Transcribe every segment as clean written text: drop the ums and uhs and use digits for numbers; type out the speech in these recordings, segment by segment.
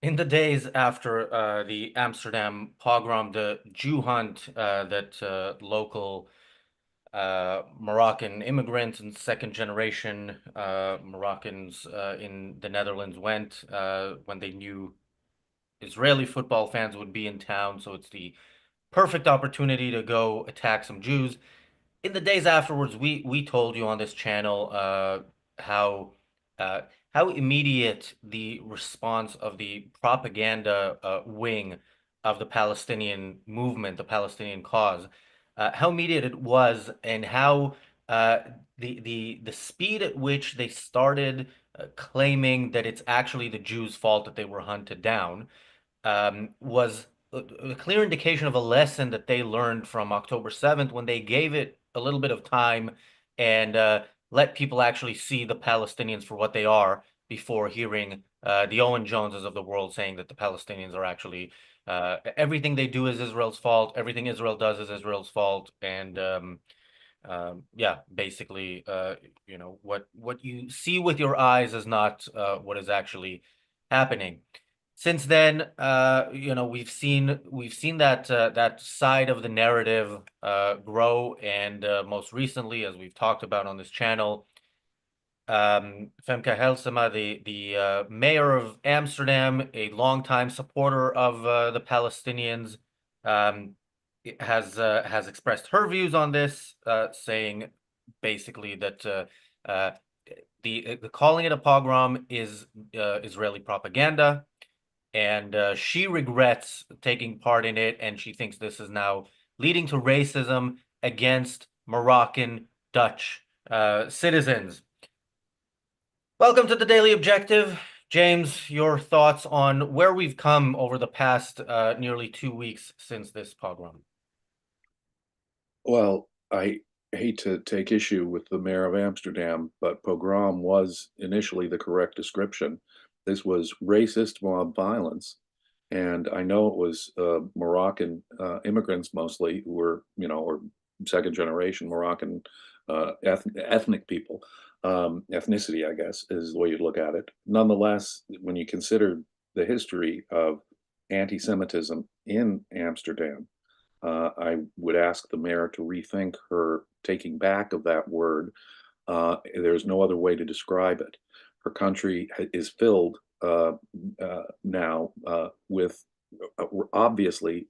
In the days after the Amsterdam pogrom, the Jew hunt that local Moroccan immigrants and second generation Moroccans in the Netherlands went when they knew Israeli football fans would be in town. So it's the perfect opportunity to go attack some Jews. In the days afterwards, we told you on this channel how uh, how immediate the response of the propaganda wing of the Palestinian movement, the Palestinian cause, how immediate it was, and how uh, the speed at which they started claiming that it's actually the Jews' fault that they were hunted down was a clear indication of a lesson that they learned from October 7th when they gave it a little bit of time and let people actually see the Palestinians for what they are before hearing the Owen Joneses of the world saying that the Palestinians are actually everything they do is Israel's fault, everything Israel does is Israel's fault, and yeah, basically, what you see with your eyes is not what is actually happening. Since then, we've seen that that side of the narrative grow, and most recently, as we've talked about on this channel, Femke Halsema, the mayor of Amsterdam, a longtime supporter of the Palestinians, um, has expressed her views on this, saying basically that uh, the calling it a pogrom is Israeli propaganda, and she regrets taking part in it, and she thinks this is now leading to racism against Moroccan Dutch citizens. Welcome to the Daily Objective. James, your thoughts on where we've come over the past nearly 2 weeks since this pogrom? Well, I hate to take issue with the mayor of Amsterdam, but pogrom was initially the correct description. This was racist mob violence. And I know it was Moroccan immigrants mostly who were, or second generation Moroccan ethnic people. Ethnicity, I guess, is the way you look at it. Nonetheless, when you consider the history of anti-Semitism in Amsterdam, I would ask the mayor to rethink her taking back of that word. There's no other way to describe it. Her country is filled now with obviously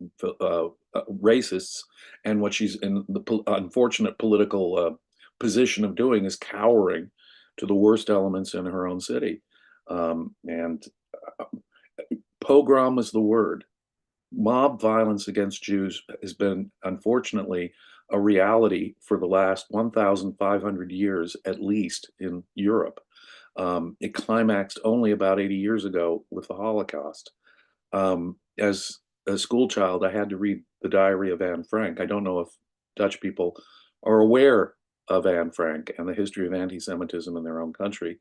racists, and what she's in the unfortunate political position of doing is cowering to the worst elements in her own city. And pogrom is the word. Mob violence against Jews has been, unfortunately, a reality for the last 1,500 years, at least in Europe. It climaxed only about 80 years ago with the Holocaust. As a school child, I had to read The Diary of Anne Frank. I don't know if Dutch people are aware of Anne Frank and the history of anti-Semitism in their own country,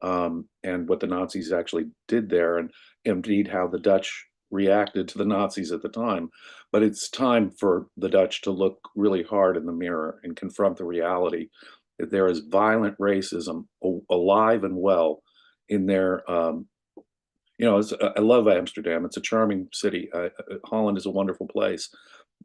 and what the Nazis actually did there, and indeed how the Dutch reacted to the Nazis at the time. But it's time for the Dutch to look really hard in the mirror and confront the reality that there is violent racism alive and well in their I love Amsterdam. It's a charming city. Holland is a wonderful place,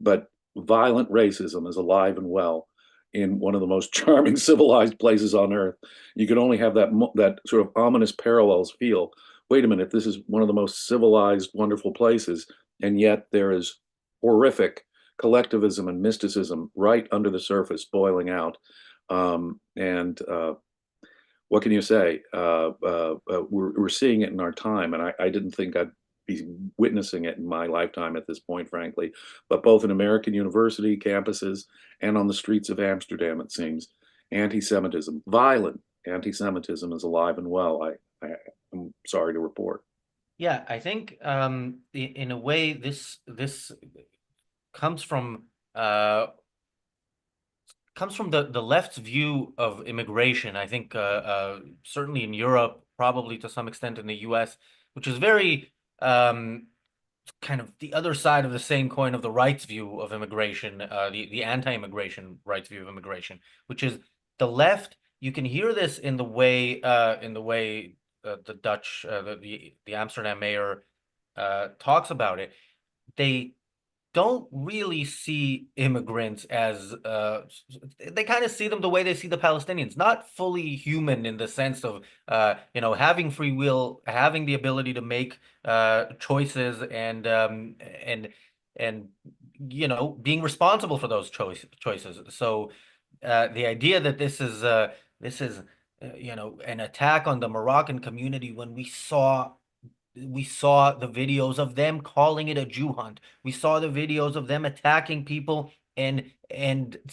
but violent racism is alive and well in one of the most charming civilized places on earth. You could only have that sort of ominous parallels feel. Wait a minute, this is one of the most civilized, wonderful places, and yet there is horrific collectivism and mysticism right under the surface, boiling out. And what can you say? We're seeing it in our time, and I didn't think I'd be witnessing it in my lifetime at this point, frankly. But both in American university campuses and on the streets of Amsterdam, it seems, anti-Semitism, violent anti-Semitism, is alive and well. I'm sorry to report. Yeah, I think in a way this comes from uh, the left's view of immigration. I think certainly in Europe, probably to some extent in the U.S., which is very kind of the other side of the same coin of the rights view of immigration, the anti-immigration rights view of immigration, which is the left. You can hear this in the way the Dutch the Amsterdam mayor talks about it, they don't really see immigrants as they kind of see them the way they see the Palestinians, not fully human in the sense of having free will, having the ability to make choices and and being responsible for those choices. So the idea that this is an attack on the Moroccan community when we saw the videos of them calling it a Jew hunt. We saw the videos of them attacking people and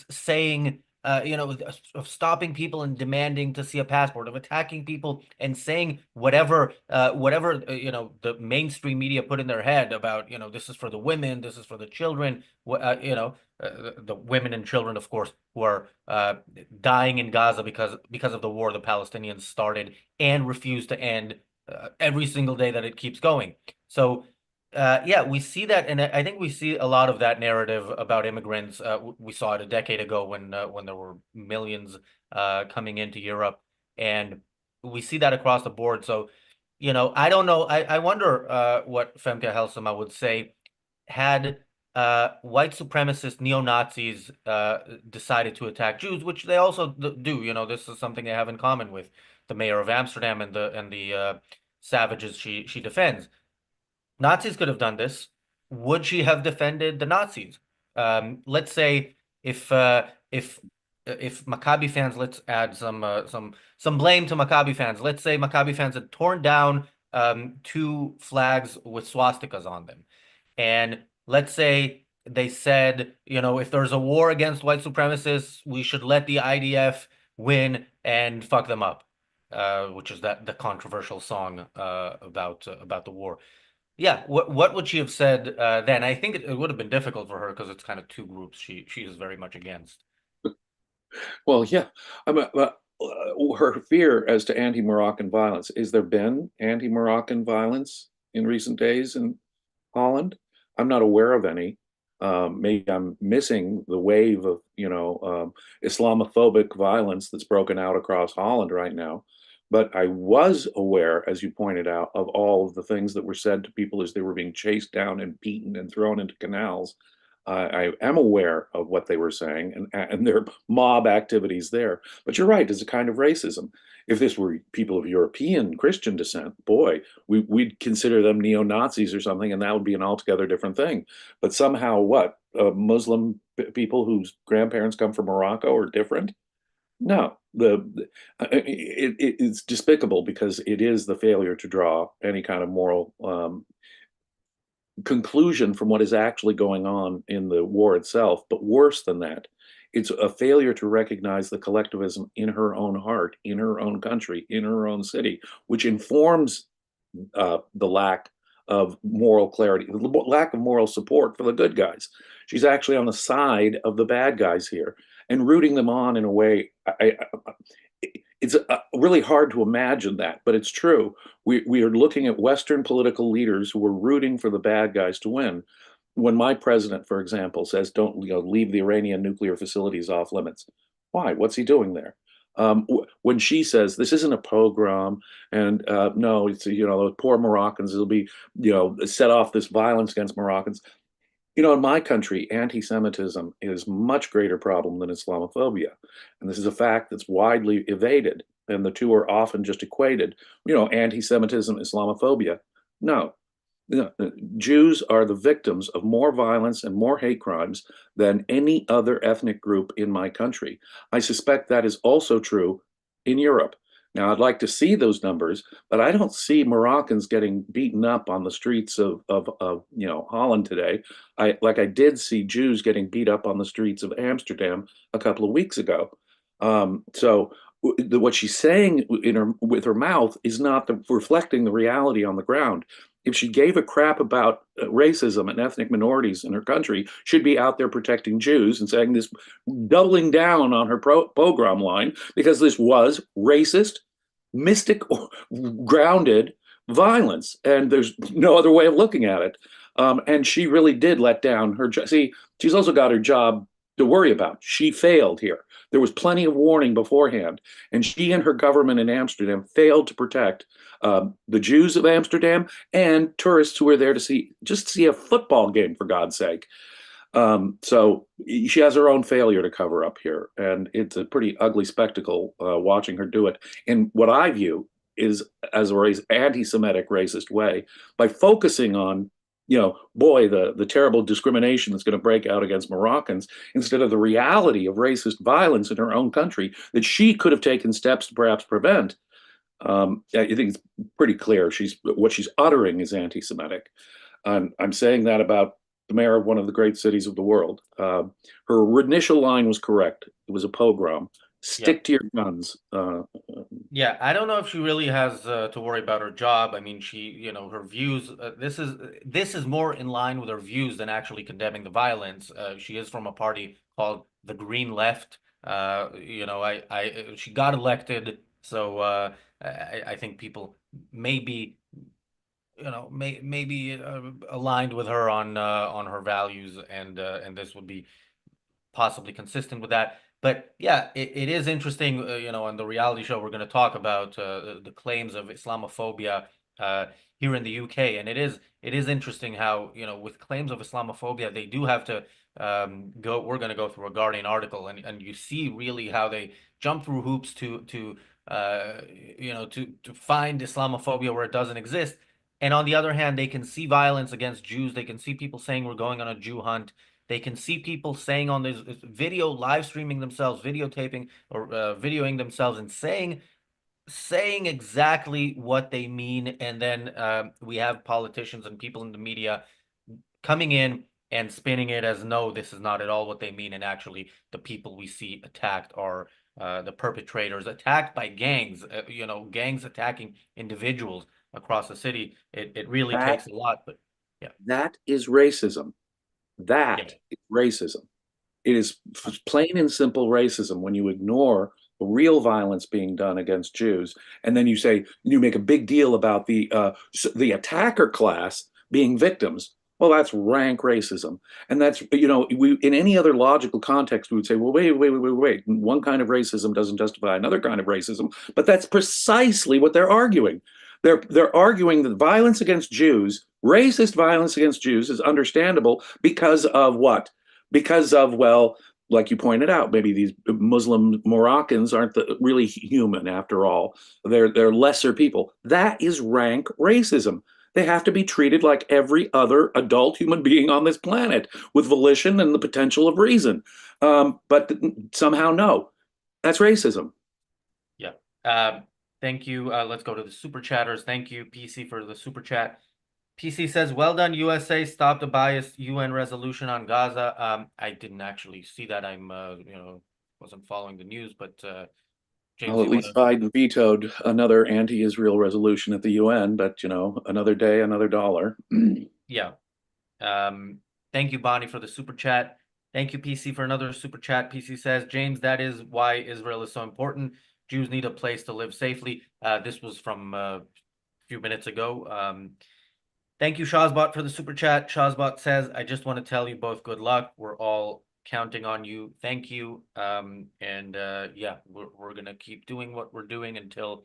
saying, of stopping people and demanding to see a passport, of attacking people and saying whatever the mainstream media put in their head about, this is for the women, this is for the children, the women and children, of course, who are dying in Gaza because of the war the Palestinians started and refused to end every single day that it keeps going. So, yeah, we see that, and I think we see a lot of that narrative about immigrants. We saw it a decade ago when there were millions coming into Europe, and we see that across the board. So, I don't know. I wonder what Femke Halsema would say had white supremacist neo-Nazis decided to attack Jews, which they also do. This is something they have in common with the mayor of Amsterdam and the savages she defends. Nazis could have done this. Would she have defended the Nazis? Let's say if uh, if if Maccabi fans, let's add some blame to Maccabi fans. Let's say Maccabi fans had torn down two flags with swastikas on them. And let's say they said, if there's a war against white supremacists, we should let the IDF win and fuck them up, which is the controversial song about the war. Yeah, what would she have said then? I think it would have been difficult for her because it's kind of two groups she is very much against. Well, yeah. Her fear as to anti-Moroccan violence. Is there been anti-Moroccan violence in recent days in Holland? I'm not aware of any. Maybe I'm missing the wave of, Islamophobic violence that's broken out across Holland right now. But I was aware, as you pointed out, of all of the things that were said to people as they were being chased down and beaten and thrown into canals. I am aware of what they were saying and their mob activities there. But you're right, it's a kind of racism. If this were people of European Christian descent, boy, we'd consider them neo-Nazis or something, and that would be an altogether different thing. But somehow, what? Muslim people whose grandparents come from Morocco are different? No, it's despicable because it is the failure to draw any kind of moral conclusion from what is actually going on in the war itself. But worse than that, it's a failure to recognize the collectivism in her own heart, in her own country, in her own city, which informs the lack of moral clarity, the lack of moral support for the good guys. She's actually on the side of the bad guys here and rooting them on in a way. It's really hard to imagine that, but it's true. We are looking at Western political leaders who are rooting for the bad guys to win. When my president, for example, says don't leave the Iranian nuclear facilities off limits, why? What's he doing there? When she says this isn't a pogrom, and no, it's those poor Moroccans will be set off this violence against Moroccans. In my country, anti-Semitism is a much greater problem than Islamophobia. And this is a fact that's widely evaded, and the two are often just equated. Anti-Semitism, Islamophobia. No. Jews are the victims of more violence and more hate crimes than any other ethnic group in my country. I suspect that is also true in Europe. Now, I'd like to see those numbers, but I don't see Moroccans getting beaten up on the streets of Holland today. I did see Jews getting beat up on the streets of Amsterdam a couple of weeks ago. So what she's saying with her mouth is not reflecting the reality on the ground. If she gave a crap about racism and ethnic minorities in her country, she'd be out there protecting Jews and saying this, doubling down on her pogrom line, because this was racist, mystic, grounded violence, and there's no other way of looking at it. And she really did let down her. See, she's also got her job to worry about. She failed here. There was plenty of warning beforehand, and she and her government in Amsterdam failed to protect the Jews of Amsterdam and tourists who were there to see a football game, for God's sake. So she has her own failure to cover up here, and it's a pretty ugly spectacle watching her do it in what I view is as a anti-Semitic racist way by focusing on, boy, the terrible discrimination that's going to break out against Moroccans instead of the reality of racist violence in her own country that she could have taken steps to perhaps prevent. I think it's pretty clear what she's uttering is anti-Semitic. I'm saying that about the mayor of one of the great cities of the world. Her initial line was correct. It was a pogrom. Yeah. Stick to your guns. Yeah, I don't know if she really has to worry about her job. I mean, her views. This is more in line with her views than actually condemning the violence. She is from a party called the Green Left. She got elected, so I think people maybe maybe aligned with her on her values, and this would be possibly consistent with that. But yeah, it is interesting, on the reality show, we're going to talk about the claims of Islamophobia uh, here in the UK. And it is interesting how, with claims of Islamophobia, they do have to we're going to go through a Guardian article, and you see really how they jump through hoops to find Islamophobia where it doesn't exist. And on the other hand, they can see violence against Jews. They can see people saying we're going on a Jew hunt. They can see people saying on this video, live streaming themselves, videotaping or videoing themselves, and saying exactly what they mean. And then we have politicians and people in the media coming in and spinning it as no, this is not at all what they mean. And actually, the people we see attacked are the perpetrators, attacked by gangs. Gangs attacking individuals across the city. It really That takes a lot, but yeah, that is racism. yeah, That is racism. It is plain and simple racism when you ignore the real violence being done against Jews, and then you make a big deal about the attacker class being victims. Well, that's rank racism, and that's we in any other logical context we would say, well, wait. One kind of racism doesn't justify another kind of racism, but that's precisely what they're arguing. They're arguing that violence against Jews, racist violence against Jews, is understandable because of what? Because of, well, like you pointed out, maybe these Muslim Moroccans aren't really human after all. They're lesser people. That is rank racism. They have to be treated like every other adult human being on this planet with volition and the potential of reason. But somehow, no, that's racism. yeah. Thank you. Let's go to the super chatters. Thank you, PC, for the super chat. PC says, well done, USA. Stop the biased UN resolution on Gaza. I didn't actually see that. Wasn't following the news, but James, Well, at you want least to? Biden vetoed another anti-Israel resolution at the UN, but another day, another dollar. Yeah. Thank you, Bonnie, for the super chat. Thank you, PC, for another super chat. PC says, James, that is why Israel is so important. Jews need a place to live safely. This was from a few minutes ago. Thank you, Shazbot, for the super chat. Shazbot says, I just want to tell you both good luck. We're all counting on you. Thank you. Yeah, we're going to keep doing what we're doing until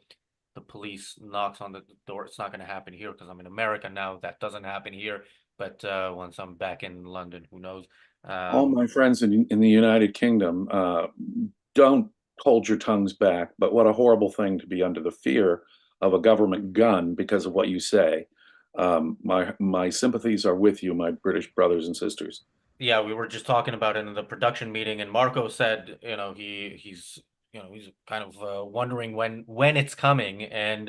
the police knocks on the door. It's not going to happen here because I'm in America now. That doesn't happen here. But once I'm back in London, who knows? All my friends in the United Kingdom, don't hold your tongues back. But what a horrible thing to be under the fear of a government gun because of what you say. My sympathies are with you, my British brothers and sisters. Yeah, we were just talking about it in the production meeting, and Marco said, he's kind of wondering when it's coming, and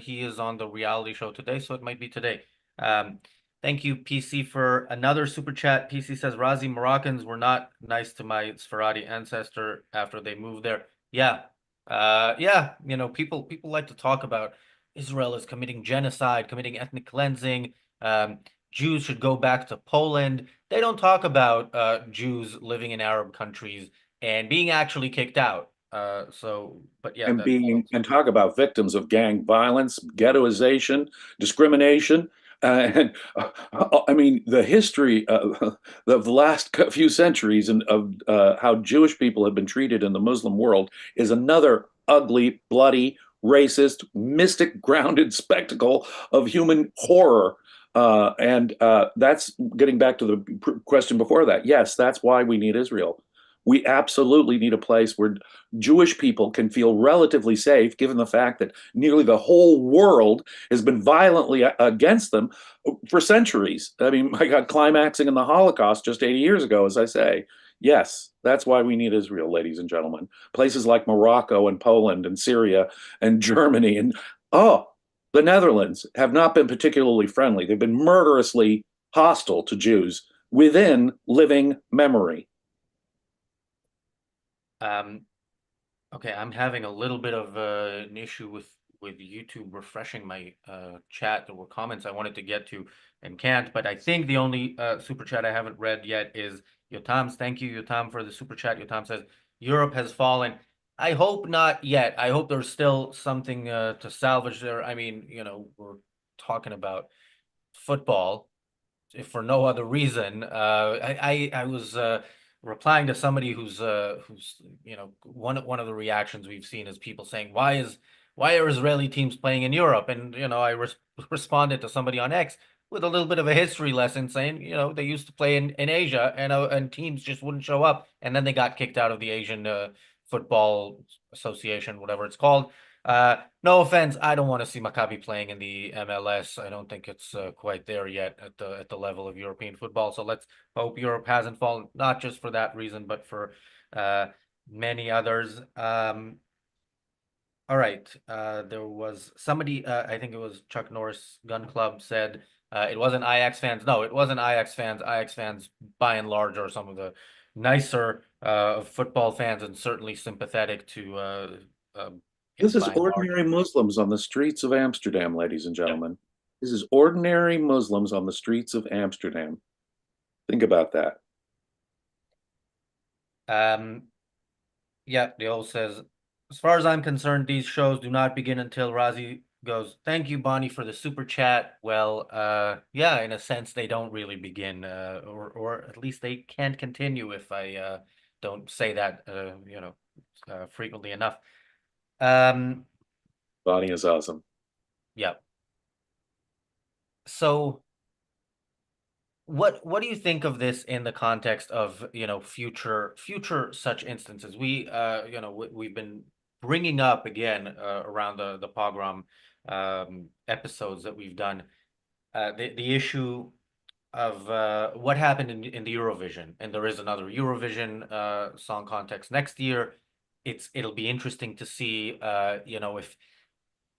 he is on the reality show today, so it might be today. Thank you, PC, for another super chat. PC says Razi, Moroccans were not nice to my Sephardi ancestor after they moved there. Yeah, yeah, people like to talk about Israel is committing genocide, committing ethnic cleansing. Jews should go back to Poland. They don't talk about Jews living in Arab countries and being actually kicked out. But yeah, And talk about victims of gang violence, ghettoization, discrimination. And I mean, the history of the last few centuries and of how Jewish people have been treated in the Muslim world is another ugly, bloody, racist, mystic grounded spectacle of human horror. And that's getting back to the question before that. Yes, that's why we need Israel. We absolutely need a place where Jewish people can feel relatively safe, given the fact that nearly the whole world has been violently against them for centuries. I mean, my God, climaxing in the Holocaust just 80 years ago, as I say. Yes, that's why we need Israel, ladies and gentlemen. Places like Morocco and Poland and Syria and Germany and, oh, the Netherlands have not been particularly friendly. They've been murderously hostile to Jews within living memory. Um, okay, I'm having a little bit of an issue with YouTube refreshing my chat. There were comments I wanted to get to and can't, but I think the only super chat I haven't read yet is Yotam's. Thank you, Yotam, for the super chat. Yotam says Europe has fallen. I hope not yet. I hope there's still something to salvage there. I mean, we're talking about football if for no other reason. I was replying to somebody who's one of the reactions we've seen is people saying why are Israeli teams playing in Europe? And I responded to somebody on X with a little bit of a history lesson saying they used to play in Asia and teams just wouldn't show up and then they got kicked out of the Asian Football Association, whatever it's called. No offense, I don't want to see Maccabi playing in the MLS. I don't think it's quite there yet at the level of European football. So let's hope Europe hasn't fallen, not just for that reason, but for uh, many others. All right. There was somebody, I think it was Chuck Norris Gun Club said it wasn't Ajax fans. No, it wasn't Ajax fans. Ajax fans, by and large, are some of the nicer football fans and certainly sympathetic to This him is by and large. ordinary Muslims on the streets of Amsterdam, ladies and gentlemen. This is ordinary Muslims on the streets of Amsterdam. Think about that. Um, yeah, Diol says, as far as I'm concerned, these shows do not begin until Razi goes, thank you, Bonnie, for the super chat. Well, yeah, in a sense, they don't really begin, or at least they can't continue if I don't say that, frequently enough. Um, Bonnie is awesome. yeah. So what do you think of this in the context of future such instances? We've been bringing up again around the pogrom episodes that we've done the issue of what happened in the Eurovision, and there is another Eurovision song contest next year. It'll be interesting to see if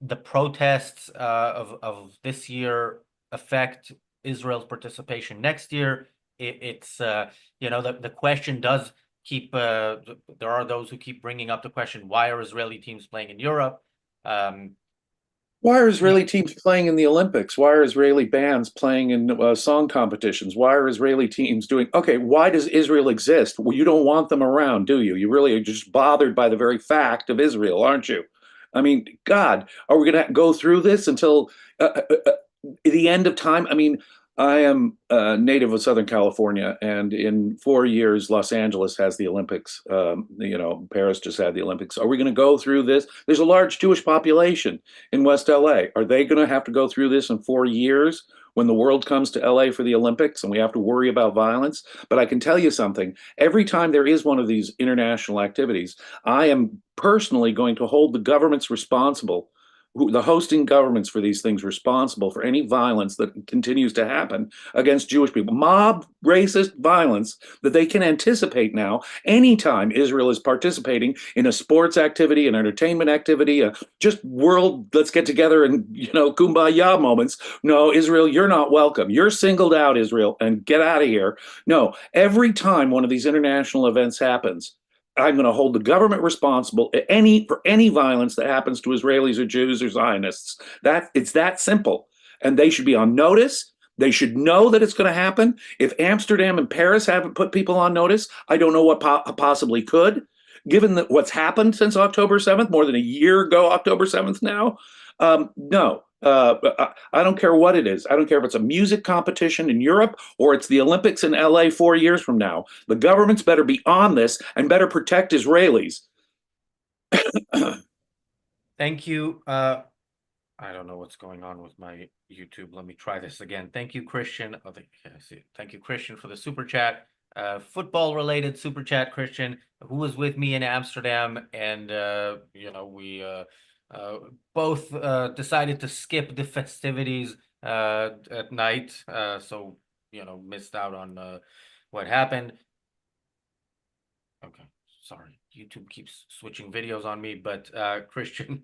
the protests of this year affect Israel's participation next year. It's the question does keep there are those who keep bringing up the question, why are Israeli teams playing in Europe? Um, Why are yeah, Israeli teams playing in the Olympics? Why are Israeli bands playing in song competitions? Why are Israeli teams doing? Okay, why does Israel exist? Well, you don't want them around, do you? You really are just bothered by the very fact of Israel, aren't you? I mean, God, are we going to go through this until the end of time? I mean, I am a native of Southern California, and in 4 years, Los Angeles has the Olympics. Paris just had the Olympics. Are we going to go through this? There's a large Jewish population in West LA. Are they going to have to go through this in 4 years when the world comes to LA for the Olympics and we have to worry about violence? But I can tell you something. Every time there is one of these international activities, I am personally going to hold the governments responsible, the hosting governments for these things responsible for any violence that continues to happen against Jewish people, mob racist violence that they can anticipate now anytime Israel is participating in a sports activity, an entertainment activity, a just world, let's get together and, kumbaya moments. No, Israel, you're not welcome. You're singled out, Israel, and get out of here. No, every time one of these international events happens, I'm going to hold the government responsible for any violence that happens to Israelis or Jews or Zionists. It's that simple, and they should be on notice. They should know that it's going to happen. If Amsterdam and Paris haven't put people on notice, I don't know what possibly could. Given that what's happened since October 7th, more than a year ago, October 7th now, no. I don't care what it is. I don't care if it's a music competition in Europe or it's the Olympics in LA 4 years from now. The governments better be on this and better protect Israelis. Thank you. I don't know what's going on with my YouTube. Let me try this again. Thank you, Christian. Oh, yeah, I see it. Thank you, Christian, for the super chat. Football related super chat, Christian, who was with me in Amsterdam, and we uh, both decided to skip the festivities at night, so missed out on what happened. Okay, sorry. YouTube keeps switching videos on me, but Christian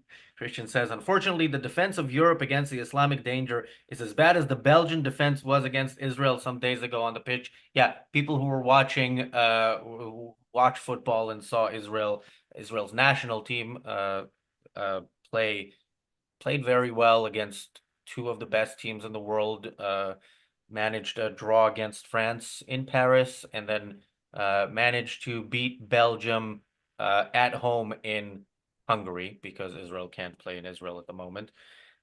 says, unfortunately, the defense of Europe against the Islamic danger is as bad as the Belgian defense was against Israel some days ago on the pitch. Yeah, people who were watching who watch football and saw Israel's national team uh, play played very well against two of the best teams in the world. Managed a draw against France in Paris, and then managed to beat Belgium at home in Hungary because Israel can't play in Israel at the moment.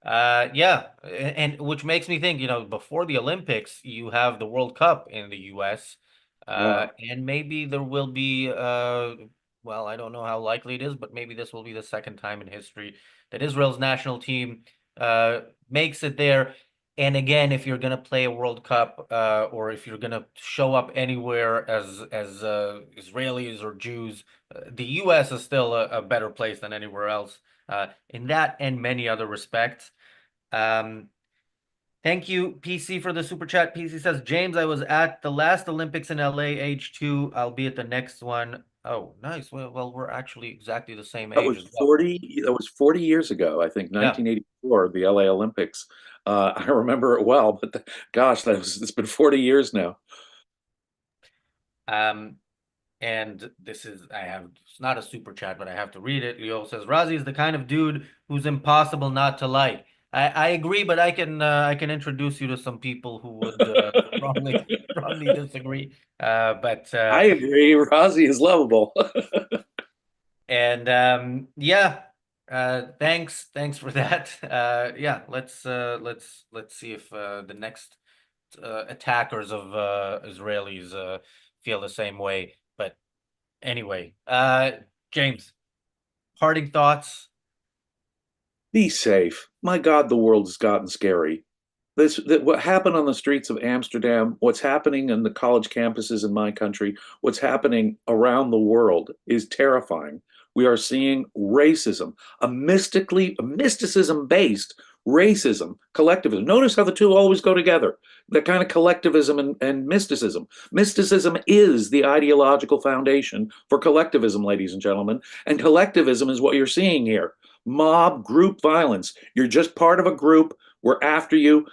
Yeah, and which makes me think, before the Olympics, you have the World Cup in the US, Yeah. and maybe there will be, well, I don't know how likely it is, but maybe this will be the second time in history that Israel's national team makes it there. And again, if you're gonna play a World Cup, or if you're gonna show up anywhere as Israelis or Jews, the U.S. is still a better place than anywhere else, in that and many other respects. Um, Thank you, PC, for the super chat. PC says, James, I was at the last Olympics in LA, age 2. I'll be at the next one. Oh, nice. Well, we're actually exactly the same That age was as well. 40, that was 40 years ago, I think, Yeah. 1984, the LA Olympics. I remember it well, but gosh, it's been 40 years now. Um, And it's not a super chat, but I have to read it. Leo says, Razi is the kind of dude who's impossible not to like. I agree, but I can introduce you to some people who would strongly disagree. But I agree. Razi is lovable. and yeah, thanks for that. Yeah, let's see if the next attackers of Israelis feel the same way. But anyway, James, parting thoughts. Be safe. My God, the world has gotten scary. What happened on the streets of Amsterdam, what's happening in the college campuses in my country, what's happening around the world is terrifying. We are seeing racism, a mysticism based racism, collectivism. Notice how the two always go together. That kind of collectivism and mysticism. Mysticism is the ideological foundation for collectivism, ladies and gentlemen. And collectivism is what you're seeing here. Mob group violence. You're just part of a group. We're after you.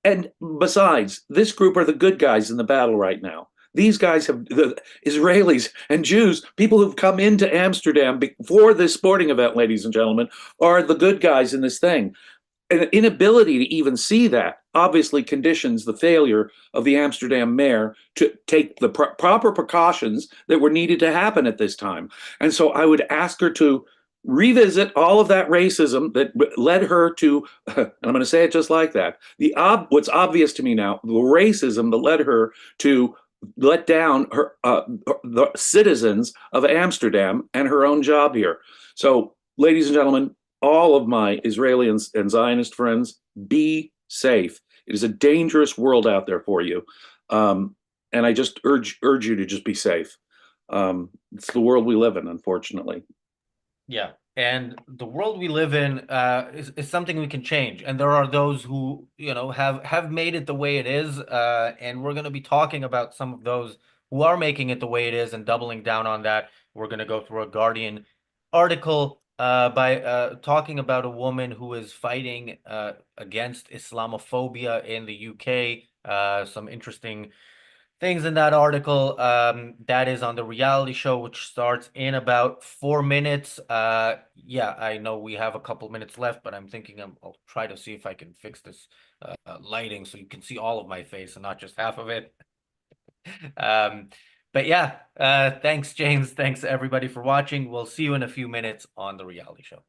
And besides, this group are the good guys in the battle right now. These guys have the Israelis and Jews, people who've come into Amsterdam before this sporting event, ladies and gentlemen, are the good guys in this thing. An inability to even see that obviously conditions the failure of the Amsterdam mayor to take the proper precautions that were needed to happen at this time. And so I would ask her to revisit all of that racism that led her to, and I'm going to say it just like that, what's obvious to me now, the racism that led her to let down the citizens of Amsterdam and her own job here. So, ladies and gentlemen, all of my Israeli and Zionist friends, be safe. It is a dangerous world out there for you. And I just urge you to just be safe. It's the world we live in, unfortunately. Yeah. And the world we live in is something we can change. And there are those who, have made it the way it is. And we're going to be talking about some of those who are making it the way it is and doubling down on that. We're going to go through a Guardian article by talking about a woman who is fighting against Islamophobia in the UK. Some interesting things in that article. That is on the reality show, which starts in about 4 minutes. Yeah, I know we have a couple minutes left, but I'm thinking I'll try to see if I can fix this lighting so you can see all of my face and not just half of it. Um, but yeah, thanks, James. Thanks everybody for watching. We'll see you in a few minutes on the reality show.